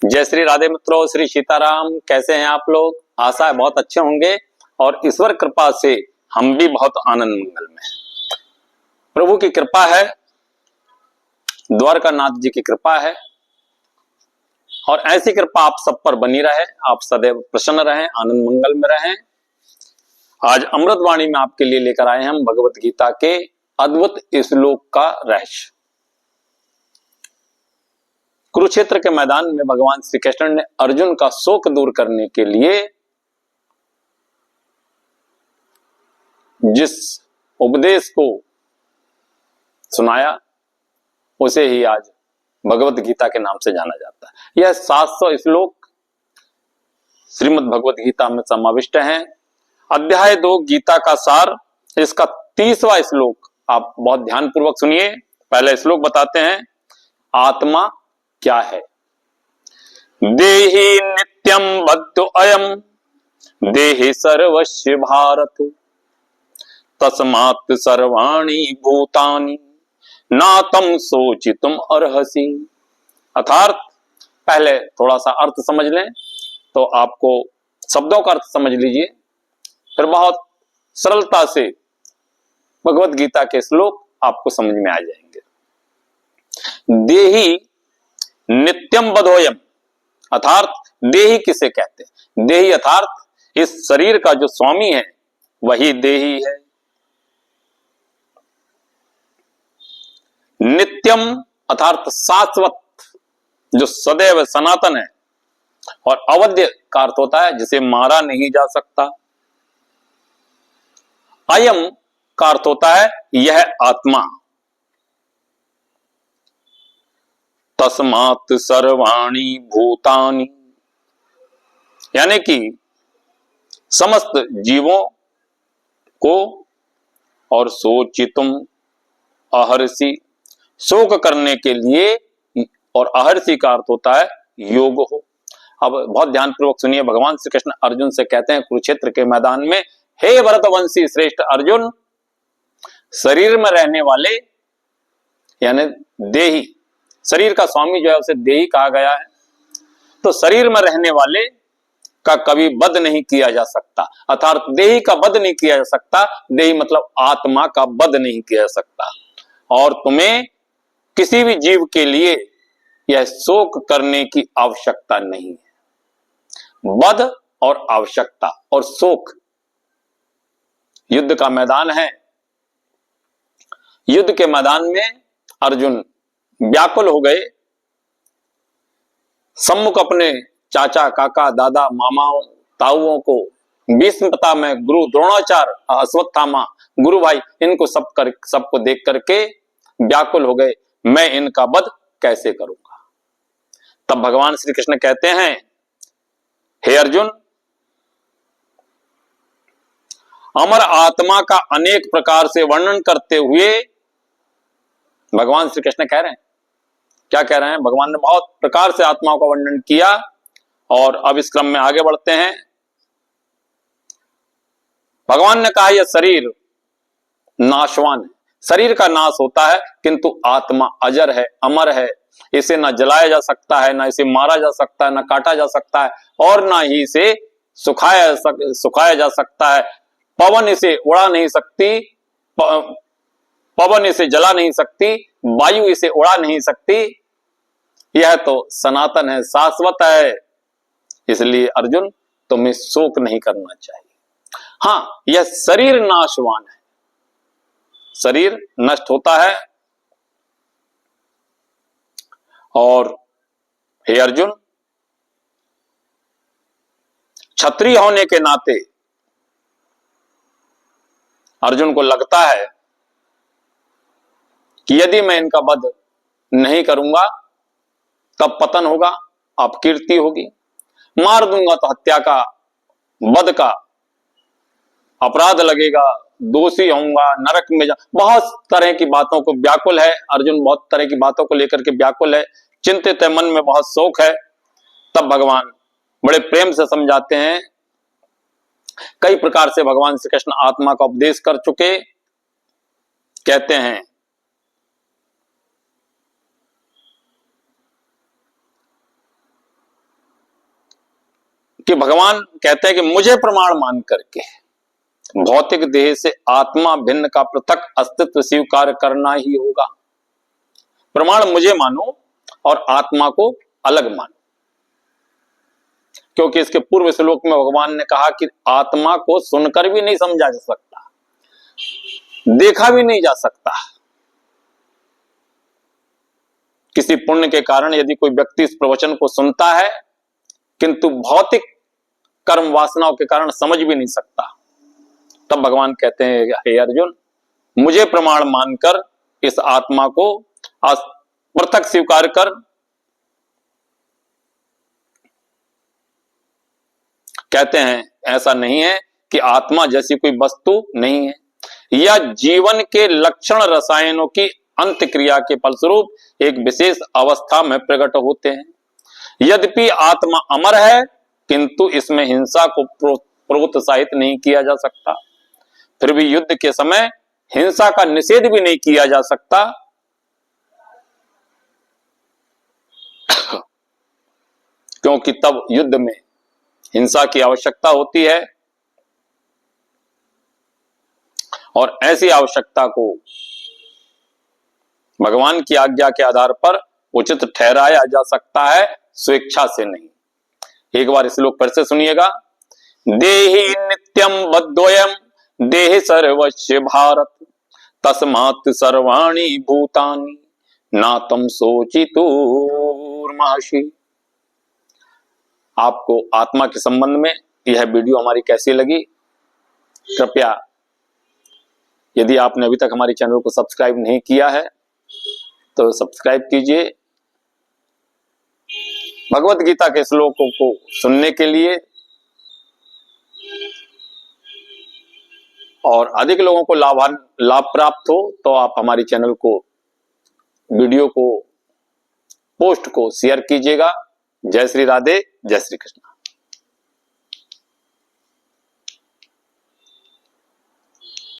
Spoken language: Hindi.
जय श्री राधे मित्रों, श्री सीताराम। कैसे हैं आप लोग? आशा है बहुत अच्छे होंगे और ईश्वर कृपा से हम भी बहुत आनंद मंगल में। प्रभु की कृपा है, द्वारकानाथ जी की कृपा है और ऐसी कृपा आप सब पर बनी रहे। आप सदैव प्रसन्न रहें, आनंद मंगल में रहें। आज अमृतवाणी में आपके लिए लेकर आए हैं हम भगवत गीता के अद्भुत श्लोक का रहस्य। कुरुक्षेत्र के मैदान में भगवान श्री कृष्ण ने अर्जुन का शोक दूर करने के लिए जिस उपदेश को सुनाया उसे ही आज भगवत गीता के नाम से जाना जाता है। यह 700 श्लोक श्रीमद् भगवत गीता में समाविष्ट हैं। अध्याय 2 गीता का सार, इसका 30वां श्लोक आप बहुत ध्यानपूर्वक सुनिए। पहले श्लोक बताते हैं, आत्मा क्या है। देहि नित्यं बद्धो अयम देहि सर्वस्य भारत तस्मात् सर्वाणि भूतानि नातम सोचितुम अर्हसि। अर्थात पहले थोड़ा सा अर्थ समझ लें तो आपको शब्दों का अर्थ समझ लीजिए, फिर बहुत सरलता से भगवत गीता के श्लोक आपको समझ में आ जाएंगे। देहि नित्यम बधोयम, अर्थात देही किसे कहते हैं? देही अर्थात इस शरीर का जो स्वामी है वही देही है। नित्यम अर्थात शाश्वत, जो सदैव सनातन है। और अवध्य का अर्थ होता है जिसे मारा नहीं जा सकता। अयम का अर्थ होता है यह आत्मा। तस्मात् सर्वाणि भूतानि, यानी कि समस्त जीवों को, और सोचितुम अहर्षि, शोक करने के लिए, और अहर्षि का अर्थ होता है योग हो। अब बहुत ध्यानपूर्वक सुनिए, भगवान श्री कृष्ण अर्जुन से कहते हैं कुरुक्षेत्र के मैदान में, हे भरतवंशी श्रेष्ठ अर्जुन, शरीर में रहने वाले यानी देही, शरीर का स्वामी जो है उसे देही कहा गया है। तो शरीर में रहने वाले का कभी वध नहीं किया जा सकता, अर्थात देही का वध नहीं किया जा सकता। देही मतलब आत्मा का वध नहीं किया जा सकता। और तुम्हें किसी भी जीव के लिए यह शोक करने की आवश्यकता नहीं है। वध और आवश्यकता और शोक, युद्ध का मैदान है। युद्ध के मैदान में अर्जुन व्याकुल हो गए। सम्मुख अपने चाचा, काका, दादा, मामाओं, ताऊओं को, भीष्म पितामह, गुरु द्रोणाचार्य, अश्वत्थामा, गुरु भाई, इनको सबको देख करके व्याकुल हो गए, मैं इनका वध कैसे करूंगा। तब भगवान श्री कृष्ण कहते हैं, हे अर्जुन, अमर आत्मा का अनेक प्रकार से वर्णन करते हुए भगवान श्री कृष्ण कह रहे हैं, क्या कह रहे हैं? भगवान ने बहुत प्रकार से आत्माओं का वर्णन किया और अब इस क्रम में आगे बढ़ते हैं। भगवान ने कहा यह शरीर नाशवान है, शरीर का नाश होता है, किंतु आत्मा अजर है, अमर है। इसे ना जलाया जा सकता है, ना इसे मारा जा सकता है, ना काटा जा सकता है, और ना ही इसे सुखाया जा सकता है। पवन इसे उड़ा नहीं सकती, पवन इसे जला नहीं सकती, वायु इसे उड़ा नहीं सकती। यह तो सनातन है, शाश्वत है। इसलिए अर्जुन, तुम्हें शोक नहीं करना चाहिए। हाँ, यह शरीर नाशवान है, शरीर नष्ट होता है। और हे अर्जुन, क्षत्रिय होने के नाते अर्जुन को लगता है कि यदि मैं इनका वध नहीं करूंगा तब पतन होगा, अपकीर्ति होगी, मार दूंगा तो हत्या का, वध का अपराध लगेगा, दोषी होऊंगा, नरक में जा, बहुत तरह की बातों को व्याकुल है अर्जुन, बहुत तरह की बातों को लेकर के व्याकुल है, चिंतित है, मन में बहुत शोक है। तब भगवान बड़े प्रेम से समझाते हैं। कई प्रकार से भगवान श्री कृष्ण आत्मा का उपदेश कर चुके, कहते हैं, कि भगवान कहते हैं कि मुझे प्रमाण मान करके भौतिक देह से आत्मा भिन्न का पृथक अस्तित्व स्वीकार करना ही होगा। प्रमाण मुझे मानो और आत्मा को अलग मानो, क्योंकि इसके पूर्व श्लोक में भगवान ने कहा कि आत्मा को सुनकर भी नहीं समझा जा सकता, देखा भी नहीं जा सकता। किसी पुण्य के कारण यदि कोई व्यक्ति इस प्रवचन को सुनता है किंतु भौतिक कर्म वासनाओं के कारण समझ भी नहीं सकता, तब भगवान कहते हैं हे अर्जुन, मुझे प्रमाण मानकर इस आत्मा को पृथक स्वीकार कर। कहते हैं ऐसा नहीं है कि आत्मा जैसी कोई वस्तु नहीं है, या जीवन के लक्षण रसायनों की अंत क्रिया के फलस्वरूप एक विशेष अवस्था में प्रकट होते हैं। यद्यपि आत्मा अमर है किंतु इसमें हिंसा को प्रोत्साहित नहीं किया जा सकता, फिर भी युद्ध के समय हिंसा का निषेध भी नहीं किया जा सकता। क्योंकि तब युद्ध में हिंसा की आवश्यकता होती है और ऐसी आवश्यकता को भगवान की आज्ञा के आधार पर उचित ठहराया जा सकता है, स्वेच्छा से नहीं। एक बार इस श्लोक फिर से सुनिएगा। देहि नित्यम बद्धोयम देहि सर्वस्य भारत तस्मात् सर्वाणि भूतानि नातम सोचितुर्महर्षि। आपको आत्मा के संबंध में यह वीडियो हमारी कैसी लगी, कृपया यदि आपने अभी तक हमारे चैनल को सब्सक्राइब नहीं किया है तो सब्सक्राइब कीजिए। भगवत गीता के श्लोकों को सुनने के लिए और अधिक लोगों को लाभ प्राप्त हो तो आप हमारे चैनल को, वीडियो को, पोस्ट को शेयर कीजिएगा। जय श्री राधे, जय श्री कृष्ण।